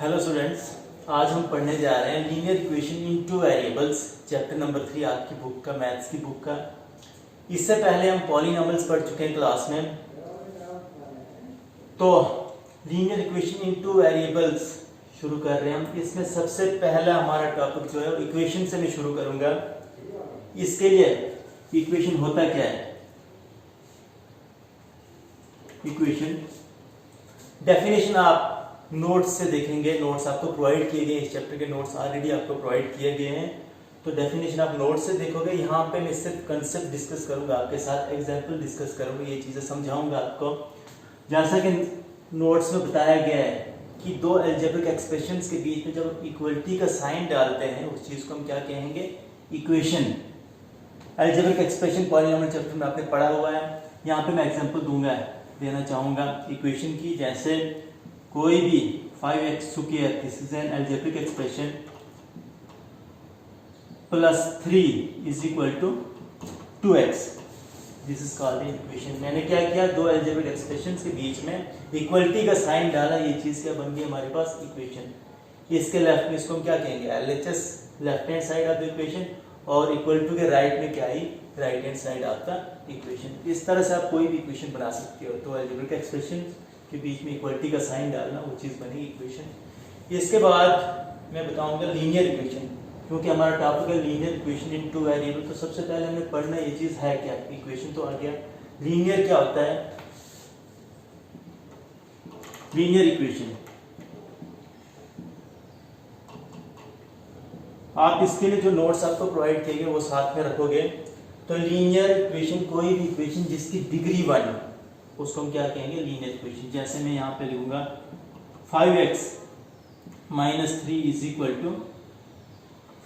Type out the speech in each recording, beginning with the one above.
Hello students, आज हम पढ़ने जा रहे हैं linear equation in two variables, chapter number 3 आपकी बुक का, मैथ्स की बुक का। इससे पहले हम पॉलिनॉमियल्स पढ़ चुके हैं क्लास में। तो linear equation in two variables शुरू कर रहे हैं हम। इसमें सबसे पहला हमारा टॉपिक जो है इक्वेशन से मैं शुरू करूंगा। इसके लिए इक्वेशन होता क्या है? इक्वेशन डेफिनेशन आप नोट्स से देखेंगे। नोट्स आपको प्रोवाइड किए गए, इस चैप्टर के नोट्स ऑलरेडी आपको प्रोवाइड किए गए हैं, तो डेफिनेशन आप नोट्स से देखोगे। यहाँ पे मैं सिर्फ कंसेप्ट डिस्कस करूंगा आपके साथ, एग्जांपल डिस्कस करूंगा, ये चीज़ें समझाऊंगा आपको। जैसा कि नोट्स में बताया गया है कि दो अलजेब्रिक एक्सप्रेशंस के बीच में जब इक्वलिटी का साइन डालते हैं उस चीज़ को हम क्या कहेंगे? Equation. Algebraic expression polynomial chapter में आपने पढ़ा हुआ है। यहाँ पे मैं एग्जांपल देना चाहूँगा इक्वेशन की। जैसे कोई भी 5x square, this is an algebraic expression, plus 3 is equal to 2x, this is called equation. मैंने क्या किया? दो अलजेब्रिक एक्सप्रेशंस के बीच में इक्वलिटी का साइन डाला, ये चीज क्या बन गई हमारे पास? इक्वेशन। इसके लेफ्ट में इसको हम क्या कहेंगे? LHS, left hand side of the equation, और इक्वल टू के राइट में क्या आई? Right hand side of the equation. इस तरह से आप कोई भी इक्वेशन बना सकते हो। तो अलजेब्रिक एक्सप्रेशन के बीच में इक्वलिटी का साइन डालना, वो चीज़ बनेगी इक्वेशन। इसके बाद मैं बताऊंगा लीनियर इक्वेशन, क्योंकि हमारा टॉपिक है linear equation in two variable. तो सबसे पहले हमें पढ़ना ये चीज़ है क्या? इक्वेशन तो आ गया। लीनियर क्या होता है? लीनियर इक्वेशन, आप इसके लिए जो नोट्स आपको प्रोवाइड किए गए वो साथ में रखोगे। तो लीनियर इक्वेशन कोई भी इक्वेशन जिसकी डिग्री 1 हो उसको हम क्या कहेंगे? Linear equation. जैसे मैं यहाँ पे लिखूंगा 5x minus 3 is equal to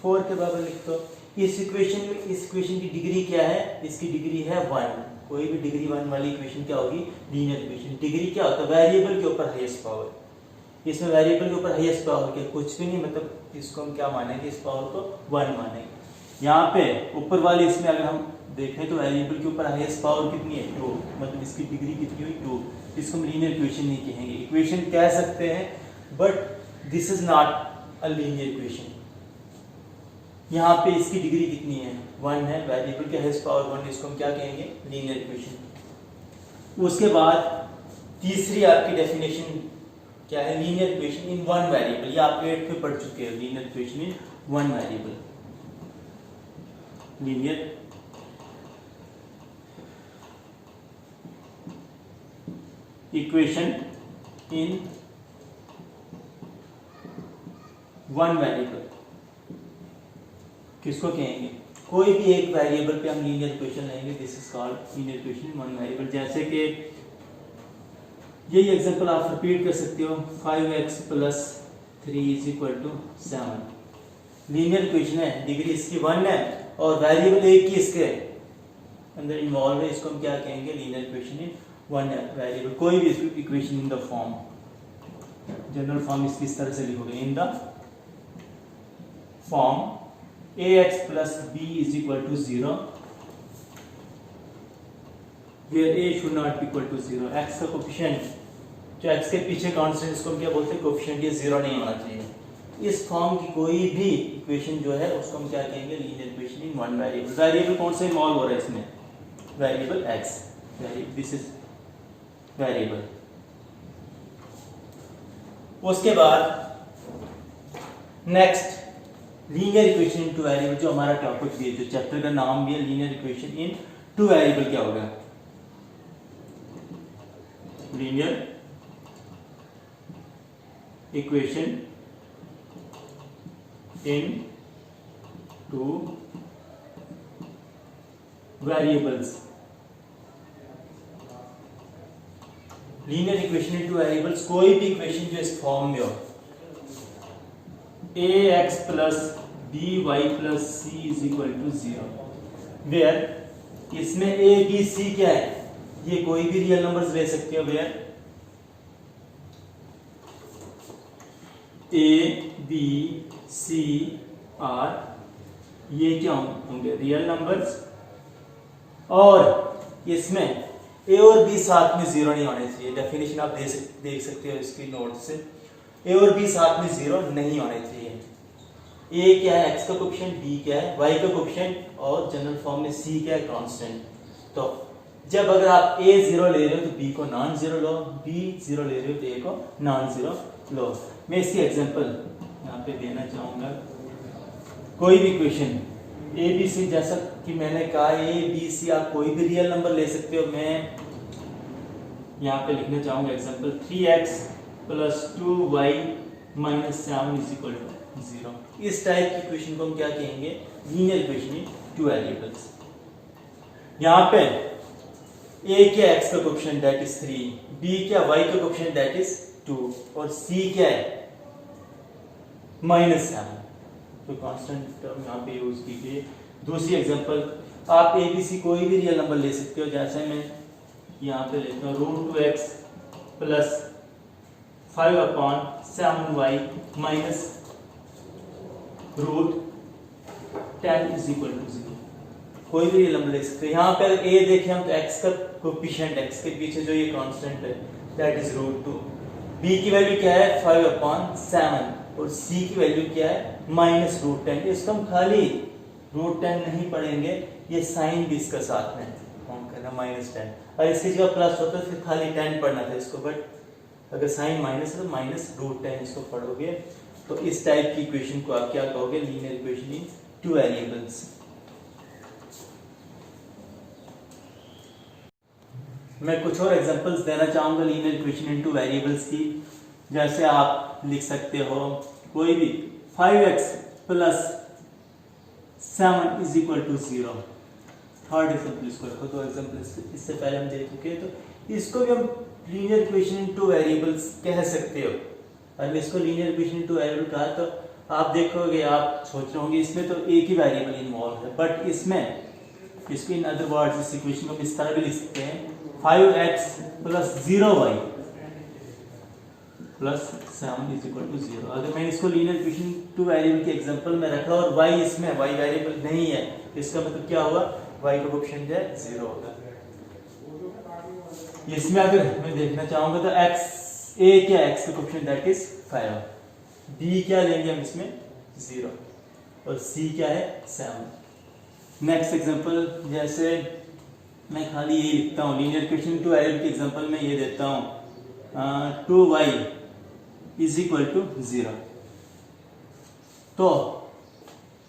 4 के बराबर लिख दो। इस इक्वेशन में, इस इक्वेशन की डिग्री क्या है? इसकी डिग्री है 1। कोई भी डिग्री 1 वाली इक्वेशन क्या होगी? Linear equation. डिग्री क्या होता है? वेरिएबल के ऊपर हाईएस्ट पावर। इसमें वेरिएबल के ऊपर हाईएस्ट पावर क्या? कुछ भी नहीं, मतलब इसको हम क्या मानेंगे? इस पावर को 1 मानेंगे। यहाँ पे ऊपर वाले इसमें अगर हम देखें तो वेरिएबल के ऊपर हाईएस्ट पावर कितनी है? 2, मतलब इसकी डिग्री कितनी हुई? 2। इसको हम लीनियर इक्वेशन नहीं कहेंगे। इक्वेशन कह सकते हैं, but this is not a linear equation. यहाँ पे इसकी डिग्री कितनी है? 1 है, वेरिएबल के हाईएस्ट पावर 1, इसको हम क्या कहेंगे? Linear equation. उसके बाद तीसरी आपकी डेफिनेशन क्या है? लीनियर इक्वेशन इन 1 वेरिएबल। ये आप 8 में पढ़ चुके हो, लीनियर इक्वेशन इन 1 वेरिएबल। लीनियर इक्वेशन इन 1 वेरिएबल किसको कहेंगे? कोई भी एक वेरिएबल पे हम लीनियर इक्वेशन लेंगे, this is called linear equation in 1 variable. जैसे कि यही एग्जांपल आप रिपीट कर सकते हो, 5x plus 3 is equal to 7। Linear equation है, डिग्री इसकी 1 है और वेरिएबल एक ही इसके अंदर इन्वॉल्व है, इसको हम क्या कहेंगे? लीनियर इक्वेशन इन 1 वेरिएबल। कोई भी equation in the form, general form इसकी इस तरह से लिखोगे, in the form ax plus b is equal to 0 where a should not be equal to 0। x का कोफिशिएंट जो x के पीछे कांस्टेंट, इसको हम क्या बोलते हैं? कोफिशिएंट। ये 0 नहीं होना चाहिए। इस फॉर्म की कोई भी इक्वेशन जो है उसको हम क्या कहेंगे? लीनियर इक्वेशन इन 1 वेरिएबल। वेरिएबल कौन सा इन्वॉल्व हो रहा है इसमें? Variable x, this is variable. उसके बाद next linear equation in 2 variable, जो हमारा टॉपिक भी है, जो चैप्टर का नाम भी है लीनियर इक्वेशन इन 2 वेरिएबल। क्या होगा? Linear equation in 2 variables. Linear equation in 2 variables, कोई भी इक्वेशन जो इस फॉर्म में हो, ax plus by plus c is equal to 0, where इसमें a b c क्या है? ये कोई भी रियल नंबर्स ले सकते हो। Where a b c r, ये क्या होंगे? Real numbers. और इसमें ए और बी साथ में जीरो नहीं होने चाहिए। डेफिनेशन आप देख सकते हो इसकी नोट से। ए और बी साथ में जीरो नहीं होने चाहिए। ए क्या है, एक्स का कोएफिशिएंट, बी क्या है, वाई का कोएफिशिएंट, और जनरल फॉर्म में सी क्या है, कांस्टेंट। तो जब अगर आप ए जीरो ले रहे हो तो बी को नॉन जीरो लो, बी जीरो ले रहे हो तो ए को नॉन जीरो लो। मैं इसकी एग्जांपल यहाँ पे देना चाहूंगा। कोई भी इक्वेशन ए बी सी, जैसा कि मैंने कहा ए बी सी आप कोई भी रियल नंबर ले सकते हो। मैं यहाँ पे लिखना चाहूंगा एग्जांपल 3x + 2y - 7 = 0। इस टाइप की इक्वेशन को हम क्या कहेंगे, linear equation in two variables. यहाँ पे a क्या x का कोएफिशिएंट दैट इज 3, b क्या y का कोएफिशिएंट दैट इज 2, और c क्या है -7। तो कांस्टेंट टर्म यहाँ पे यूज कीजिए। दूसरी एग्जांपल, आप a b c कोई भी रियल नंबर ले सकते हो। जैसे मैं यहाँ पे लेता हूँ √2x + 5/7y - √10 = 0। कोई भी रियल नंबर ले सकते हो। यहाँ पे अगर a देखें हम तो x का कोएफिशिएंट, x के पीछे जो ये कांस्टेंट है दैट इज √2, b की वैल्यू क्या है 5/7, और c की वैल्यू क्या है -√10। इसको हम खाली √10 नहीं पढ़ेंगे, ये साइन भी इसका साथ में फॉर्म करना -10। और इसकी जगह प्लस होता तो फिर खाली 10 पढ़ना था इसको, बट अगर साइन माइनस है तो -√10 इसको पढ़ोगे। तो इस टाइप की इक्वेशन को आप क्या कहोगे, linear equation in two variables. मैं कुछ और एग्जांपल्स देना चाहूंगा linear equation in two variables की। जैसे आप लिख सकते हो कोई भी 5x + 7 = 0। थर्ड एग्जांपल इसको रखो, दो एग्जांपल इससे पहले हम देख चुके हैं। तो इसको भी हम linear equation in two variables कह सकते हो। और इसको linear equation in two variable कहा तो आप देखोगे, आप सोच रहे होंगे इसमें तो एक ही वेरिएबल इन्वॉल्व है, बट इसमें इसको इन अदर वर्ड्स इस इक्वेशन को इस तरह भी लिख सकते हैं 5x + 0y + 7 = 0। अगर मैं इसको लीनियर इक्वेशन टू वेरिएबल के एग्जांपल में रखा और y इसमें y वेरिएबल नहीं है, इसका मतलब क्या हुआ, y का कोएफिशिएंट है 0 होगा। इसमें अगर मैं देखना चाहूंगा तो a क्या x का कोएफिशिएंट दैट इज 5, b क्या लेंगे हम इसमें 0, और c क्या है 7। नेक्स्ट एग्जांपल, जैसे मैं खाली ये लिखता हूँ लीनियर इक्वेशन टू वेरिएबल के एग्जांपल में ये देता हूँ 2y = 0। तो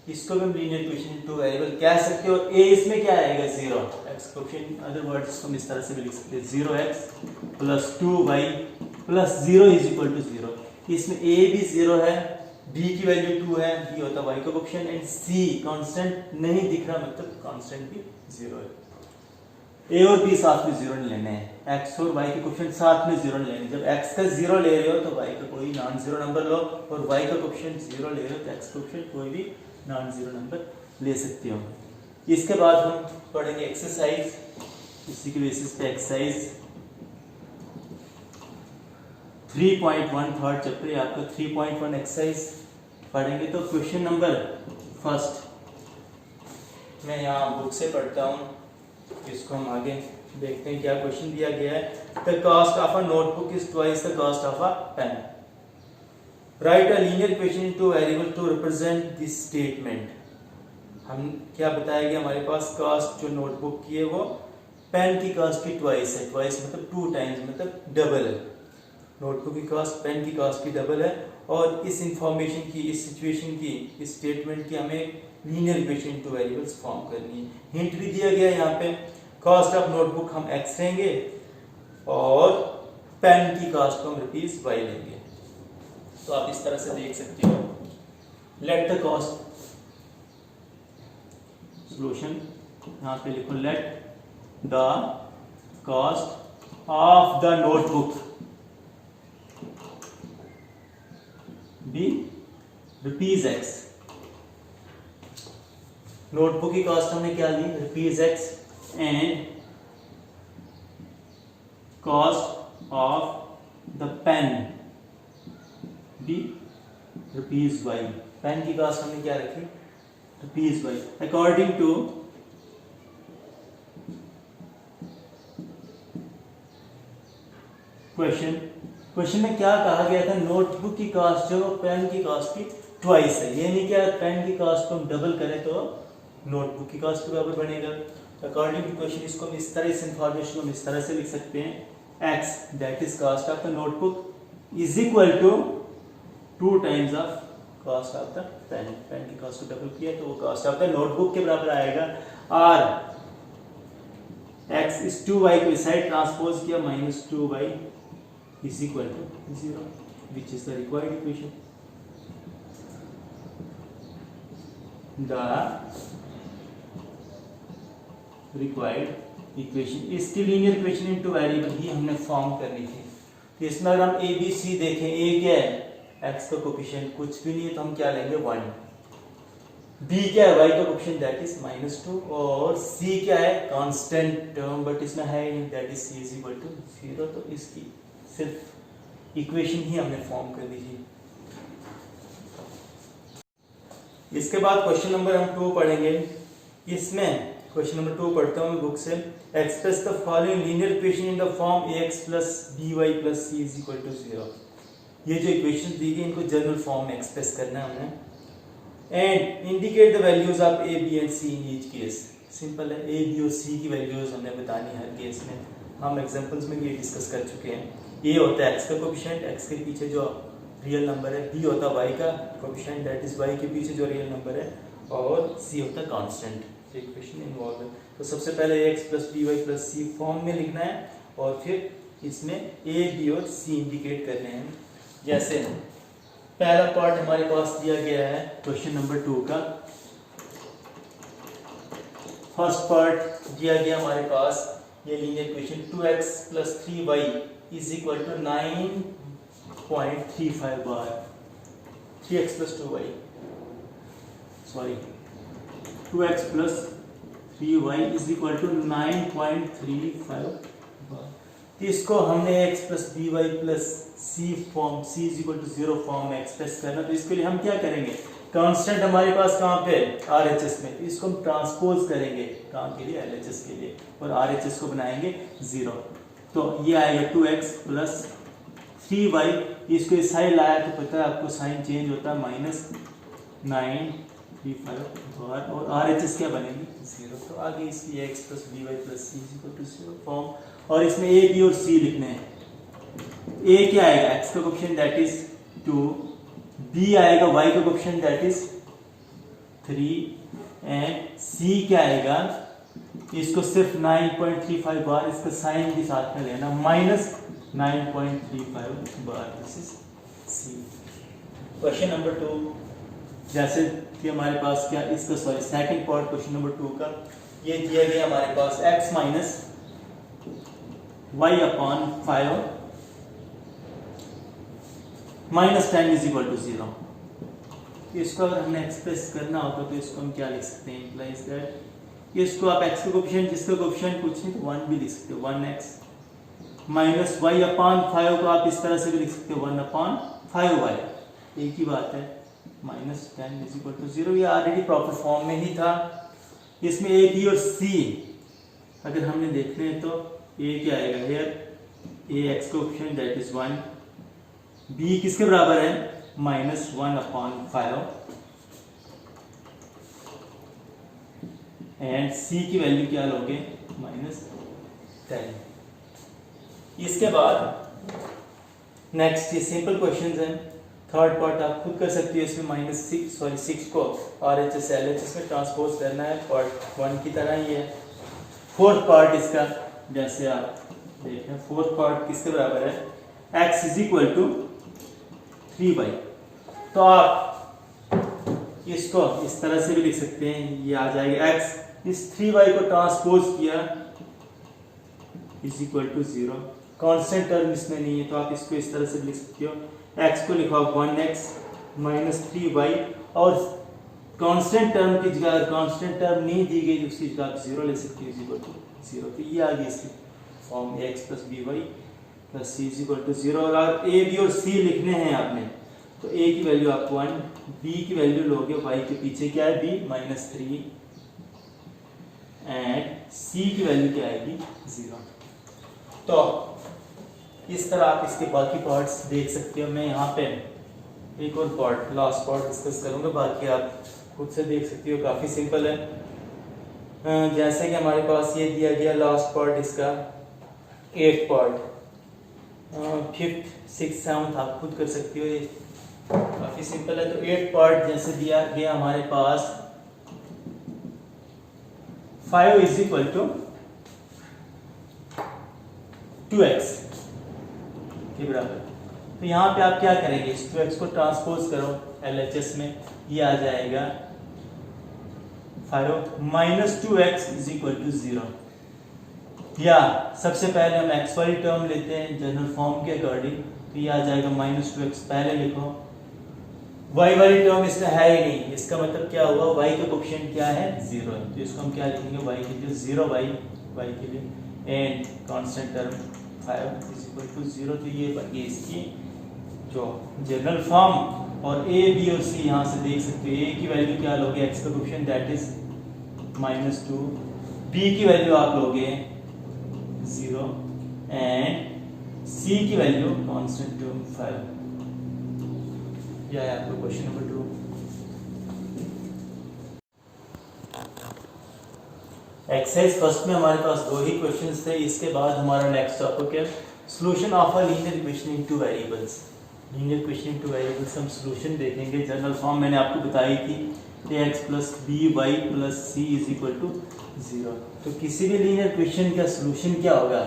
इसको भी हम लीनियर इक्वेशन टू वेरिएबल कह सकते हो। a इसमें क्या आएगा 0, x कोएफिशिएंट, अदर वर्ड्स को हम इस तरह से भी लिख सकते हैं 0x + 2y + 0 = 0। इसमें a भी 0 है, b की वैल्यू 2 है, b होता है y का कोएफिशिएंट, एंड c कांस्टेंट नहीं दिख रहा मतलब कांस्टेंट भी 0 है। a और b साथ में 0 नहीं लेने हैं, x और y के कोएफिशिएंट साथ में 0 नहीं लेने। जब x का 0 ले रहे हो तो y का कोई नॉन जीरो नंबर लो, और y का कोएफिशिएंट 0 ले रहे हो तो x कोएफिशिएंट कोई भी नॉन जीरो नंबर ले सकते हो। इसके बाद हम पढ़ेंगे एक्सरसाइज, इसी के बेसिस पे एक्सरसाइज 3.1 थर्ड चैप्टर है आपका। 3.1 एक्सरसाइज पढ़ेंगे। तो क्वेश्चन नंबर फर्स्ट मैं यहाँ बुक से पढ़ता हूँ, इसको हम आगे देखते हैं क्या क्वेश्चन दिया गया है। The cost of a notebook is twice the cost of a pen. Right a linear equation in two variable to represent this statement. हम क्या बताया गया, हमारे पास कॉस्ट जो नोटबुक की है वो पेन की कॉस्ट की ट्वाइस है। ट्वाइस मतलब 2 टाइम्स, मतलब डबल है। नोटबुक की कॉस्ट पेन की कॉस्ट की डबल है, और इस इंफॉर्मेशन की, इस सिचुएशन की, इस स्टेटमेंट की हमें linear equation in two variables form करनी है। हिंट भी दिया गया है यहाँ पे, कॉस्ट ऑफ नोटबुक हम x लेंगे और पेन की कॉस्ट को हम ₹y लेंगे। तो आप इस तरह से देख सकते हो, लेट द कॉस्ट, सॉल्यूशन यहाँ पे लिखो, let the cost of the notebook be ₹x। Notebook की कॉस्ट हमने क्या ली, ₹x, and cost of the pen be ₹y। Pen की कॉस्ट हमने क्या रखी, ₹y। According to question question में क्या कहा गया था, नोटबुक की कॉस्ट जो पेन की कॉस्ट की ट्वाइस है, ये नहीं क्या पेन की कॉस्ट को हम डबल करें तो नोटबुक की कॉस्ट के बराबर बनेगा। अकॉर्डिंग टू क्वेश्चन इसको हम इस तरह, इस इंफॉर्मेशन को हम इस तरह से लिख सकते हैं, x that is cost of the notebook is equal to 2 times of cost of the pen. Pen की कॉस्ट को डबल किया तो वो कॉस्ट ऑफ द नोटबुक के बराबर आएगा। और x इस 2y को इस साइड ट्रांसपोज किया, -2y is equal to 0, which is the required equation. The required equation, इसकी लीनियर इक्वेशन इनटू वेरिएबल ही हमने फॉर्म करनी थी। तो इसमें अगर हम ए बी सी देखें, ए क्या है, एक्स का कोफिशिएंट कुछ भी नहीं है तो हम क्या लेंगे 1, बी क्या है, वाई का कोफिशिएंट दैट इज -2, और सी क्या है, कांस्टेंट टर्म बट इसमें है that is C is equal to 0। तो इसकी सिर्फ इक्वेशन ही हमने फॉर्म कर दी थी। इसके बाद क्वेश्चन नंबर हम 2 पढ़ेंगे। इसमें क्वेश्चन नंबर 2 पढ़ता हूँ बुक से। Express the following linear equation in the form ax plus by plus c is equal to 0। ये जो इक्वेशन दी गई इनको जनरल फॉर्म में एक्सप्रेस करना है हमने। And indicate the values of a b and c in each case. Simple है, a b और c की वैल्यूज हमने बतानी है हर केस में। हम एग्जांपल्स में भी ये डिस्कस कर चुके हैं। a होता है x का कोफिशिएंट, x के पीछे जो रियल नंबर है, b होता है y का कोफिशिएंट दैट इज y के पीछे जो रियल नंबर है, और c होता है कांस्टेंट। इक्वेशन इन्वॉल्व है। तो सबसे पहले ax plus by plus c form में लिखना है और फिर इसमें a b और c इंडिकेट करने हैं। जैसे पहला पार्ट हमारे पास दिया गया है क्वेश्चन नंबर 2 का। फर्स्ट पार्ट दिया गया हमारे पास ये linear equation 2x plus 3y is equal to 9.35 bar 3x plus 2y sorry 2x plus 3y is equal to 9.35 बार। तो इसको हमने x plus by plus c form c is equal to 0 form में express करना। तो इसके लिए हम क्या करेंगे, कांस्टेंट हमारे पास कहाँ पे RHS में, तो इसको हम ट्रांसपोज करेंगे कहाँ के लिए, LHS के लिए, और RHS को बनाएंगे 0। तो ये आएगा 2x plus 3y, इसको इस साइड लाया तो पता है आपको साइन चेंज होता है -935 बार, और RHS क्या बनेगी 0। तो आगे इसकी x plus by plus c is equal to 0 form, और इसमें a b और c लिखने हैं। a क्या आएगा, x का कोफिशिएंट दैट इज 2, b आएगा y का coefficient that is 3, and c क्या आएगा, इसको सिर्फ 9.35 बार इसका साइन भी साथ में लेना, -9.35 bar, this is c। Question number 2 जैसे कि हमारे पास क्या इसका sorry second part question number 2 का ये दिया गया हमारे पास x minus y upon 5 minus 10 is equal to 0। इसको अगर हमने एक्सप्रेस करना होगा तो इसको हम क्या लिख सकते हैं, implies that इसको आप x का कोफिशिएंट जिसका कोफिशिएंट कुछ नहीं तो 1 भी लिख सकते हो, 1x माइनस y upon 5 को आप इस तरह से भी लिख सकते हो 1 upon 5y, एक ही बात है, -10 is equal to 0। ये ऑलरेडी प्रॉपर फॉर्म में ही था। इसमें a b और c अगर हमने देखने हैं तो a क्या आएगा here, a x coefficient that is 1, b किसके बराबर है -1 upon 5, एंड c की वैल्यू क्या लोगे -10। इसके बाद नेक्स्ट ये सिंपल क्वेश्चंस हैं। थर्ड पार्ट आप खुद कर सकते हो, इसमें -6 को RHS LHS में ट्रांसपोज करना है, पार्ट 1 की तरह ही है। फोर्थ पार्ट इसका जैसे आप देखें, फोर्थ पार्ट किसके बराबर है, x is equal to 3y। तो आप इसको इस तरह से भी लिख सकते हैं, ये आ जाएगा x, इस 3y को ट्रांसपोज किया is equal to 0। Constant term इसमें नहीं है तो आप इसको इस तरह से लिख सकते हो, x को लिखा 1x माइनस 3y, और कांस्टेंट टर्म की जगह कांस्टेंट टर्म नहीं दी गई तो उसकी जगह आप 0 ले सकते हो, इज इक्वल टू 0। तो ये आ गई इसकी form x plus by plus c is equal to 0। और a b और c लिखने हैं आपने, तो a की वैल्यू आप 1, b की वैल्यू लोगे, y के पीछे क्या है b -3, एंड c की वैल्यू क्या आएगी 0। तो इस तरह आप इसके बाकी पार्ट्स देख सकते हो। मैं यहाँ पे एक और पार्ट, लास्ट पार्ट डिस्कस करूँगा, बाकी आप खुद से देख सकते हो, काफ़ी सिंपल है। जैसे कि हमारे पास ये दिया गया लास्ट पार्ट इसका 8 पार्ट, 5th 6th 7th आप खुद कर सकते हो, ये काफ़ी सिंपल है। तो 8 पार्ट जैसे दिया गया हमारे पास 5 इज इक्वल टू 2x के बराबर। तो यहाँ पे आप क्या करेंगे, इस 2x को ट्रांसपोज करो LHS में, ये आ जाएगा 5 minus 2x is equal to 0। या सबसे पहले हम x वाली टर्म लेते हैं जनरल फॉर्म के अकॉर्डिंग, तो ये आ जाएगा माइनस 2x, पहले लिखो। y वाली टर्म इसमें है ही नहीं, इसका मतलब क्या हुआ, y का कोएफिशिएंट क्या है, 0 है, तो इसको हम क्या लिखेंगे, y के लिए 0 y के लिए, and constant term 5 is equal to 0। तो ये बन गई इसकी जो जनरल फॉर्म। और a b और c यहाँ से देख सकते हो, a की वैल्यू क्या लोगे, x का कोएफिशिएंट दैट इज -2, b की वैल्यू आप लोगे 0 एंड c की वैल्यू कांस्टेंट टर्म 5। यह है आपका क्वेश्चन नंबर 2। एक्सरसाइज फर्स्ट में हमारे पास 2 ही क्वेश्चंस थे। इसके बाद हमारा नेक्स्ट टॉपिक है solution of a linear equation in 2 variables. Linear equation in 2 variables हम सॉल्यूशन देखेंगे। जनरल फॉर्म मैंने आपको बताई थी, ax plus B Y plus C is equal to 0। तो किसी भी लीनियर इक्वेशन का सॉल्यूशन क्या होगा,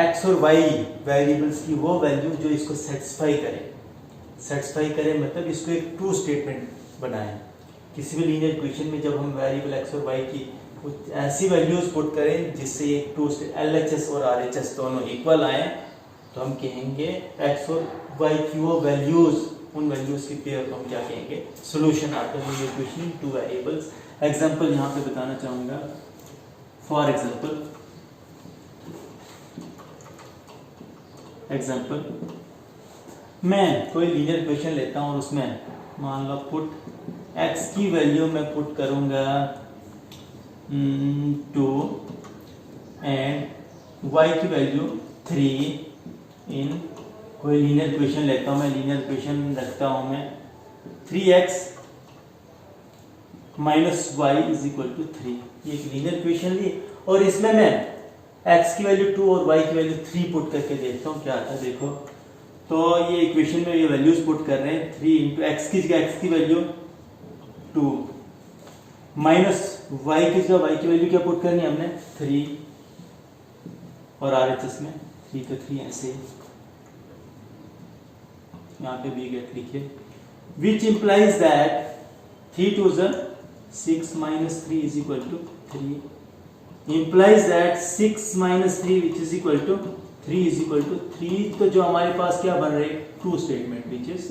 x और y वेरिएबल्स की वो वैल्यू जो इसको सेटिस्फाई करे, मतलब इसको एक ट्रू स्टेटमेंट बनाए। किसी भी लीनियर इक्वेशन में जब हम वेरिएबल x और y की ऐसी वैल्यूज पुट करें जिससे एक ट्रू LHS और RHS दोनों इक्वल आए, तो हम कहेंगे x और y की वो वैल्यूज, उन वैल्यूज की पेयर को हम क्या कहेंगे, solution of the linear equation in 2 variables. Example यहाँ पे बताना चाहूंगा। फॉर एग्जांपल मैं कोई लीनियर इक्वेशन लेता हूँ और उसमें मान लो पुट x की वैल्यू मैं पुट करूंगा 2 एंड y की वैल्यू 3 इन कोई लीनियर इक्वेशन लेता हूँ मैं, लीनियर इक्वेशन रखता हूँ मैं 3x minus y is equal to 3। ये एक लीनियर इक्वेशन ली और इसमें मैं x की वैल्यू 2 और y की वैल्यू 3 पुट करके देखता हूँ क्या आता है। देखो तो ये इक्वेशन में ये वैल्यूज पुट कर रहे हैं, 3 इंटू एक्स की जगह x की वैल्यू 2 माइनस y की जगह y की वैल्यू क्या पुट करनी है हमने 3 और RHS में 3 का 3 ऐसे यहाँ पे भी गेट लिखिए, which implies that 3 2 6 minus 3 is equal to 3 implies that 6 minus 3 which is equal to 3 is equal to 3। तो जो हमारे पास क्या बन रही है, true statement, which is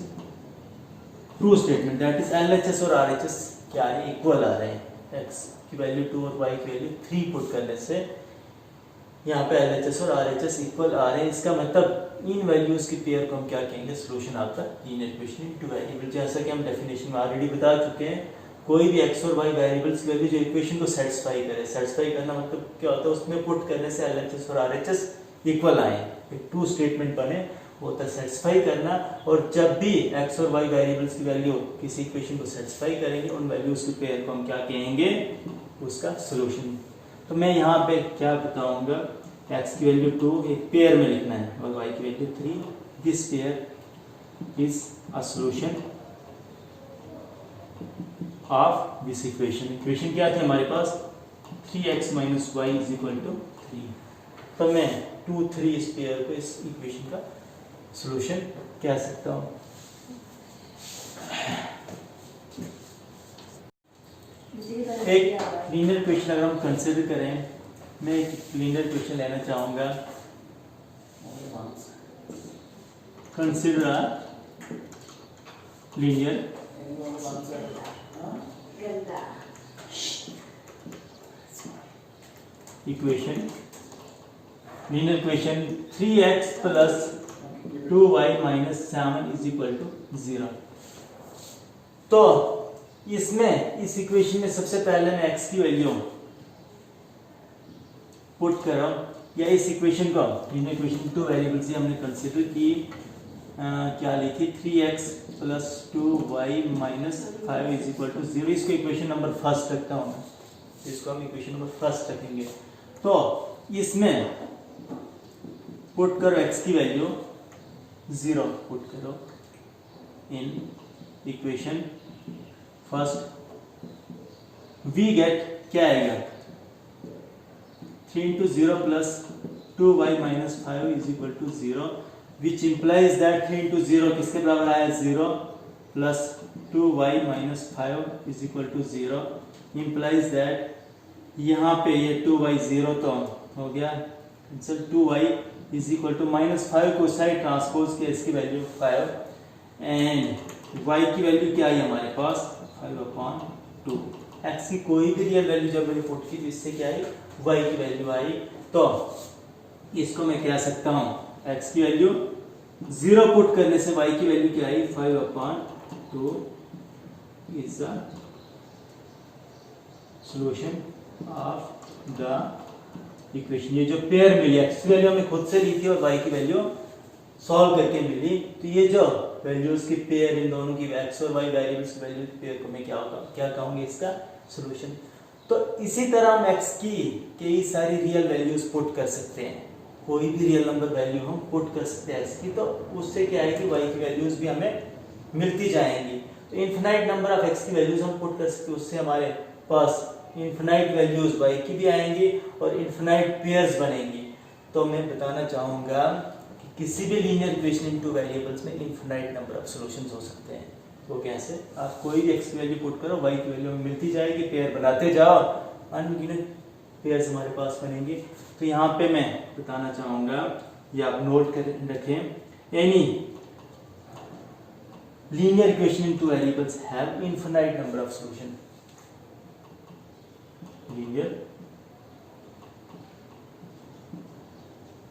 true statement, that is LHS और RHS क्या है, इक्वल आ रहे हैं। x की वैल्यू 2 और y की वैल्यू 3 पुट करने से यहाँ पे LHS और RHS इक्वल आ रहे हैं। इसका मतलब इन वैल्यूज की पेयर को हम क्या कहेंगे, solution of the linear equation in 2 variable. जैसा कि हम डेफिनेशन में ऑलरेडी बता चुके हैं, कोई भी x और y वेरिएबल्स की वैल्यू जो इक्वेशन को सेटिस्फाई करे, सेटिस्फाई करना मतलब क्या होता है, उसमें पुट करने से LHS और RHS इक्वल आए, एक ट्रू स्टेटमेंट बने, होता है सेटिस्फाई करना। और जब भी x और y वेरिएबल्स की वैल्यू किसी इक्वेशन को सेटिस्फाई करेंगे, उन वैल्यूज की पेयर को हम क्या कहेंगे, उसका सॉल्यूशन। तो मैं यहाँ पे क्या बताऊंगा, x की वैल्यू 2 एक पेयर में लिखना है और y की value 3, this pair is a solution of this equation. Equation क्या थी हमारे पास, 3x minus Y is equal to 3। तो मैं 2 3 इस पेयर को, इस इक्वेशन का सॉल्यूशन कह सकता हूँ। एक लीनियर इक्वेशन अगर हम कंसिडर करें, मैं एक लीनियर इक्वेशन लेना चाहूंगा, consider a linear equation, linear equation 3x plus 2y minus 7 is equal to 0। तो इसमें, इस इक्वेशन में सबसे पहले मैं x की वैल्यू पुट कर रहा हूं या इस इक्वेशन को लीनियर इक्वेशन टू वेरिएबल से हमने कंसीडर की क्या लिखी 3x plus 2y minus 5 is equal to 0। इसको इक्वेशन नंबर फर्स्ट रखता हूँ मैं, इसको हम इक्वेशन नंबर फर्स्ट रखेंगे। तो इसमें पुट करो x की वैल्यू 0 पुट करो in equation first, we get क्या आएगा 3 into 0 plus 2y minus 5 is equal to 0, which implies that 3 into 0 किसके बराबर आया 0 plus 2y minus 5 is equal to 0, implies that यहाँ पे ये 2y 0 तो हो गया, 2y is equal to minus 5 को साइड ट्रांसपोज किया, इसकी वैल्यू 5 एंड y की वैल्यू क्या आई हमारे पास 5/2। x की कोई भी रियल वैल्यू जब मैंने पुट की तो इससे क्या आई y की वैल्यू आई। तो इसको मैं कह सकता हूं x की वैल्यू 0 पुट करने से y की वैल्यू क्या आई 5/2 is the solution of the equation. ये जो पेयर मिली x की वैल्यू हमने खुद से ली थी और y की वैल्यू सॉल्व करके मिली, तो ये जो वैल्यूज की पेयर इन दोनों की x और y वेरिएबल्स की वैल्यू पेयर को मैं क्या कहूंगी इसका सॉल्यूशन। तो इसी तरह हम x की कई सारी रियल वैल्यूज पुट कर सकते हैं, कोई भी रियल नंबर वैल्यू हम पुट कर सकते हैं x की, तो उससे क्या है कि y की वैल्यूज भी हमें मिलती जाएंगी। तो इनफिनाइट नंबर ऑफ x की वैल्यूज हम पुट कर सकते हैं, उससे हमारे पास इनफिनाइट वैल्यूज y की भी आएंगी और इनफिनाइट पेयर्स बनेंगी। तो मैं बताना चाहूंगा कि किसी भी linear equation in two variables में इनफिनाइट नंबर ऑफ सॉल्यूशंस हो सकते हैं। तो कैसे, आप कोई भी x की वैल्यू पुट करो y की वैल्यू मिलती जाएगी, पेयर बनाते जाओ, अनगिनत पेयर्स हमारे पास बनेंगे। तो यहाँ पे मैं बताना चाहूंगा, ये आप नोट कर रखें, any linear equation in two variables have infinite number of solution. Linear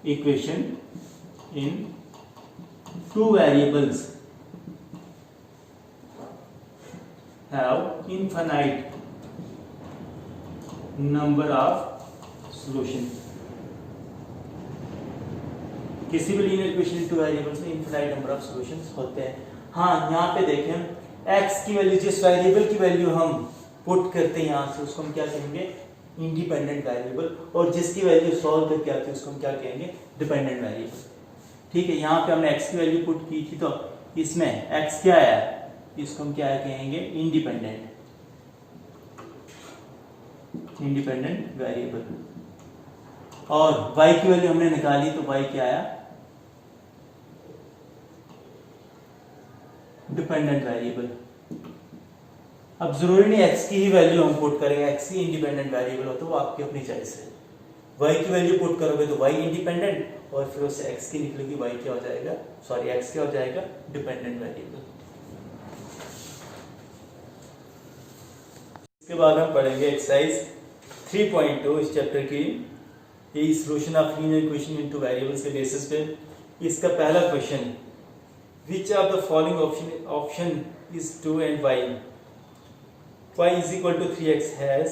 equation in two variables have infinite number of solution। किसी भी linear equation in two variables में इनफिनाइट नंबर ऑफ सॉल्यूशंस होते हैं। हाँ, यहाँ पे देखें x की वैल्यू, जिस वेरिएबल की वैल्यू हम पुट करते हैं यहाँ से, उसको हम क्या कहेंगे इंडिपेंडेंट वेरिएबल, और जिसकी वैल्यू सॉल्व करके आती है उसको हम क्या कहेंगे डिपेंडेंट वेरिएबल। ठीक है, यहाँ पे हमने x की वैल्यू पुट की थी, तो इसमें x क्या आया, इसको हम क्या कहेंगे इंडिपेंडेंट वेरिएबल, और y की वैल्यू हमने निकाली तो y क्या आया डिपेंडेंट वेरिएबल। अब जरूरी नहीं x की ही वैल्यू हम पुट करेंगे, x ही इंडिपेंडेंट वेरिएबल हो तो वो आपकी अपनी चॉइस है। y की वैल्यू पुट करोगे तो y इंडिपेंडेंट, और फिर उससे x की निकलेगी, y क्या हो जाएगा, सॉरी x क्या हो जाएगा डिपेंडेंट वेरिएबल। इसके बाद हम पढ़ेंगे एक्सरसाइज 3.2 इस चैप्टर की, ये solution of linear equation in two variables के बेसिस पे। इसका पहला question, which of the following option is true and why. y is equal to 3x has,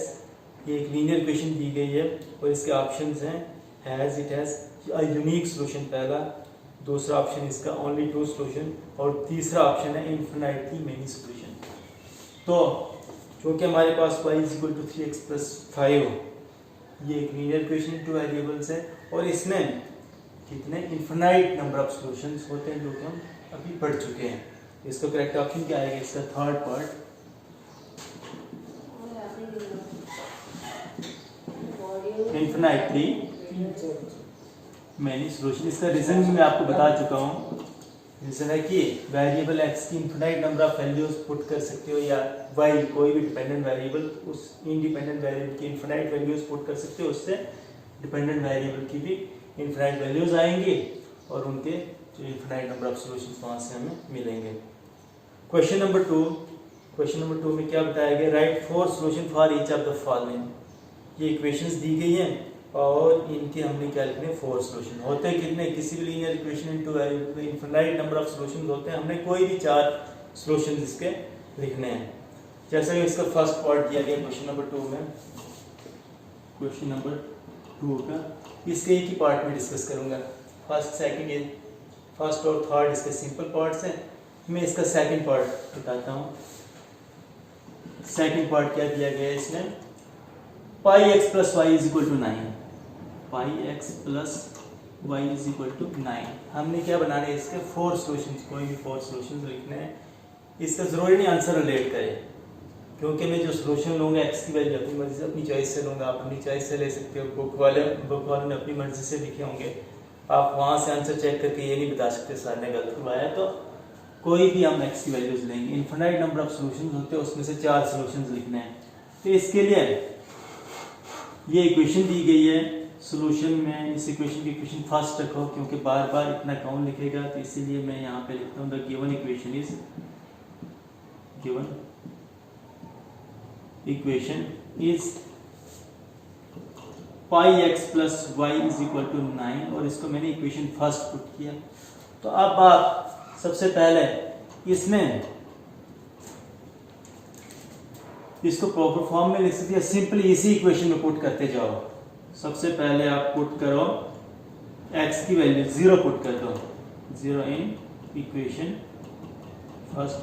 ये एक लीनियर इक्वेशन दी गई है और इसके ऑप्शंस हैं has, it has, a unique solution पहला, दूसरा ऑप्शन इसका ओनली ट्रू सॉल्यूशन, और तीसरा ऑप्शन है इनफिनाइटली मेनी सॉल्यूशन। तो क्योंकि हमारे पास y is equal to 3x plus 5, ये एक linear equation in two variables है, और इसमें कितने इनफिनाइट नंबर ऑफ सॉल्यूशंस होते हैं जो कि हम अभी पढ़ चुके हैं। इसका करेक्ट ऑप्शन क्या आएगा, इसका third part, infinitely many solution. इसका रीजन मैं आपको बता चुका हूँ, रीजन है कि वेरिएबल x की infinite number of values put कर सकते हो, या y कोई भी डिपेंडेंट वेरिएबल उस इंडिपेंडेंट वेरिएबल की इनफिनाइट वैल्यूज पुट कर सकते हो, उससे डिपेंडेंट वेरिएबल की भी इनफिनाइट वैल्यूज आएंगी और उनके जो इनफिनाइट नंबर ऑफ सॉल्यूशंस वहां से हमें मिलेंगे। क्वेश्चन नंबर 2 में क्या बताया गया, right 4 solution for each of the following. ये इक्वेशंस दी गई हैं और इनके हमने क्या लिखने 4 सॉल्यूशन। होते हैं कितने, किसी भी लीनियर इक्वेशन इनटू वेरिएबल में इनफिनाइट नंबर ऑफ सॉल्यूशंस होते हैं, हमने कोई भी 4 सॉल्यूशंस इसके लिखने हैं। जैसा कि इसका फर्स्ट पार्ट दिया गया क्वेश्चन नंबर 2 में, क्वेश्चन नंबर 2 का, इसके एक ही पार्ट में डिस्कस करूँगा। फर्स्ट सेकंड, ये फर्स्ट और थर्ड इसके सिंपल पार्ट्स हैं। मैं इसका सेकंड पार्ट बताता हूँ। सेकंड पार्ट क्या दिया गया है इसमें, pi x plus Y is equal to 9, pi x plus Y is equal to 9। हमने क्या बनाने हैं इसके 4 सॉल्यूशंस, कोई भी 4 सॉल्यूशंस लिखने हैं। इसका ज़रूरी नहीं आंसर रिलेट करे, क्योंकि मैं जो सॉल्यूशन लूँगा एक्स की वैल्यू अपनी मर्जी से अपनी चॉइस से लूँगा। आप अपनी चॉइस से ले सकते हो, बुक वालों ने अपनी मर्जी से लिखे होंगे, आप वहाँ से आंसर चेक करके ये नहीं बता सकते सर ने गलत करवाया। तो कोई भी हम एक्स की वैल्यूज लेंगे, इनफाइनाइट नंबर ऑफ सॉल्यूशंस होते हैं, उसमें से 4 सॉल्यूशंस लिखने हैं। तो इसके लिए ये इक्वेशन दी गई है सॉल्यूशन में, इस इक्वेशन की इक्वेशन फर्स्ट रखो, क्योंकि बार बार इतना कौन लिखेगा, तो इसीलिए मैं यहाँ पे लिखता हूँ the given equation is, given equation is pi x plus Y is equal to 9, और इसको मैंने इक्वेशन फर्स्ट पुट किया। तो अब आप सबसे पहले इसमें इसको प्रॉपर फॉर्म में लिख सकते हैं, सिंपली इसी इक्वेशन में पुट करते जाओ। सबसे पहले आप पुट करो x की वैल्यू 0 पुट कर दो, 0 इन इक्वेशन फर्स्ट,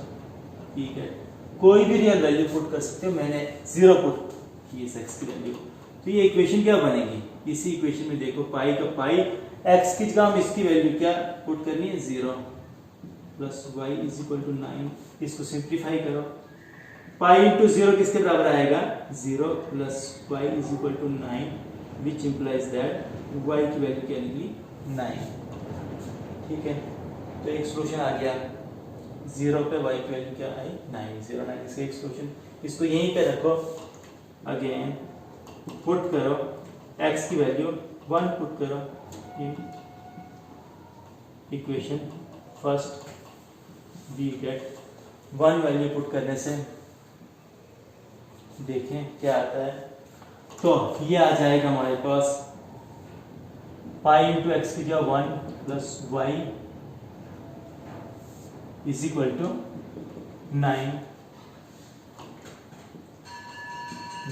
ठीक है। कोई भी रियल वैल्यू पुट कर सकते हो, मैंने 0 पुट की इस x की वैल्यू। तो ये इक्वेशन क्या बनेगी, इसी इक्वेशन में देखो पाई का पाई, x की जगह हम इसकी वैल्यू क्या पुट करनी है 0 plus y is equal to 9। इसको सिंप्लीफाई करो, पाई इंटू 0 किसके बराबर आएगा 0 plus y is equal to 9, which implies that y की वैल्यू क्या निकली 9, ठीक है। तो एक सॉल्यूशन आ गया, 0 पे y की वैल्यू क्या आई 9, 0 9, इसका एक सॉल्यूशन। इसको यहीं पे रखो, अगेन पुट करो x की वैल्यू 1 पुट करो in equation first, we get 1 value put करने से देखें क्या आता है। तो ये आ जाएगा हमारे पास पाई इंटू एक्स की जगह 1 plus Y is equal to 9,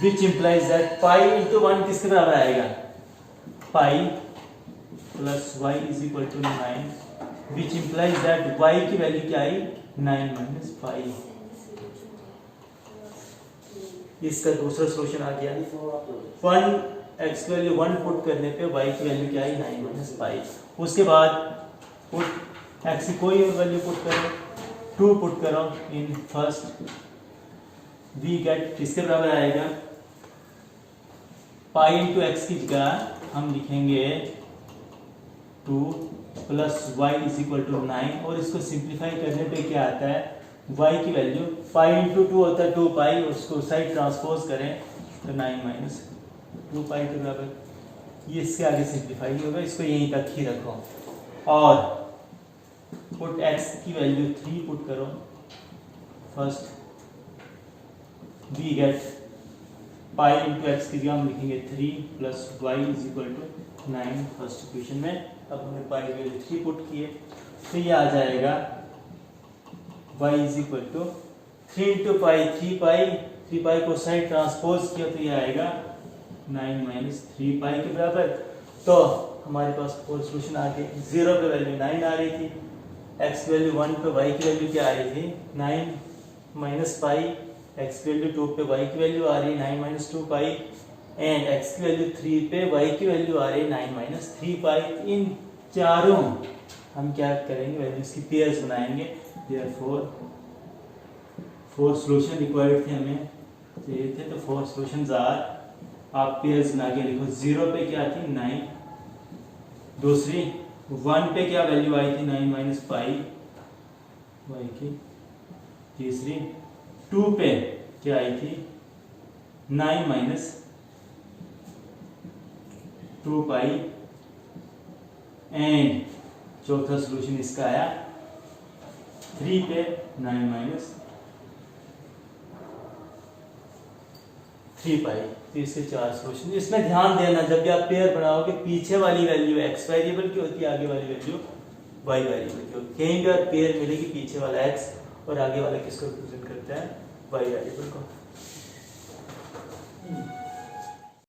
which implies that pi into 1 किसके बराबर आएगा, pi plus Y is equal to 9, which implies that Y की वैल्यू क्या आई 9 माइनस पाई। इसका दूसरा सॉल्यूशन आ गया, 1 एक्स की वैल्यू 1 पुट करने पे y की वैल्यू क्या आई 9 माइनस पाई। उसके बाद पुट x की कोई और वैल्यू पुट करो, 2 पुट करो इन फर्स्ट, वी गेट किसके बराबर आएगा, पाई इंटू एक्स की जगह हम लिखेंगे 2 plus Y is equal to 9, और इसको सिंप्लीफाई करने पे क्या आता है y की वैल्यू पाई इंटू 2 होता है 2 पाई, उसको साइड ट्रांसपोज करें तो 9 माइनस 2 पाई के बराबर। ये इसके आगे सिंप्लीफाई होगा, इसको यहीं तक ही रखो, और पुट x की वैल्यू 3 पुट करो first, we get pi into X की जगह हम लिखेंगे 3 plus Y is equal to 9 first equation में। अब हमने पाई की वैल्यू 3 पुट किए, तो ये आ जाएगा y is equal to 3 into pi 3 pi को साइड ट्रांसपोज किया तो ये आएगा 9 माइनस 3 पाई के बराबर। तो हमारे पास फोर सॉल्यूशन आ गए, 0 पे वैल्यू 9 आ रही थी, x की वैल्यू 1 पे y की वैल्यू क्या आ रही थी 9 माइनस पाई, x की वैल्यू 2 पे y की वैल्यू आ रही है 9 माइनस 2 पाई, एंड x की वैल्यू 3 पे y की वैल्यू आ रही है 9 माइनस 3 पाई। इन चारों हम क्या करेंगे, वैल्यूज की पेयर्स बनाएंगे। Therefore 4 सॉल्यूशन रिक्वायर्ड थे, हमें चाहिए थे, तो 4 सॉल्यूशंस आर, आप पेयर्स बना के लिखो। 0 पे क्या थी 9, दूसरी 1 पे क्या वैल्यू आई थी 9 माइनस पाई वाई की, तीसरी 2 पे क्या आई थी 9 माइनस 2 पाई, एंड चौथा सॉल्यूशन इसका आया 3 पे 9 माइनस 3 पाई। तो इसके 4 सॉल्यूशन। इसमें ध्यान देना जब भी आप पेयर बनाओगे, पीछे वाली वैल्यू x वेरिएबल की होती है, आगे वाली वैल्यू y वेरिएबल की होती है। कहीं भी आप पेयर मिलेगी, पीछे वाला x और आगे वाला किसको रिप्रेजेंट करता है y वेरिएबल को।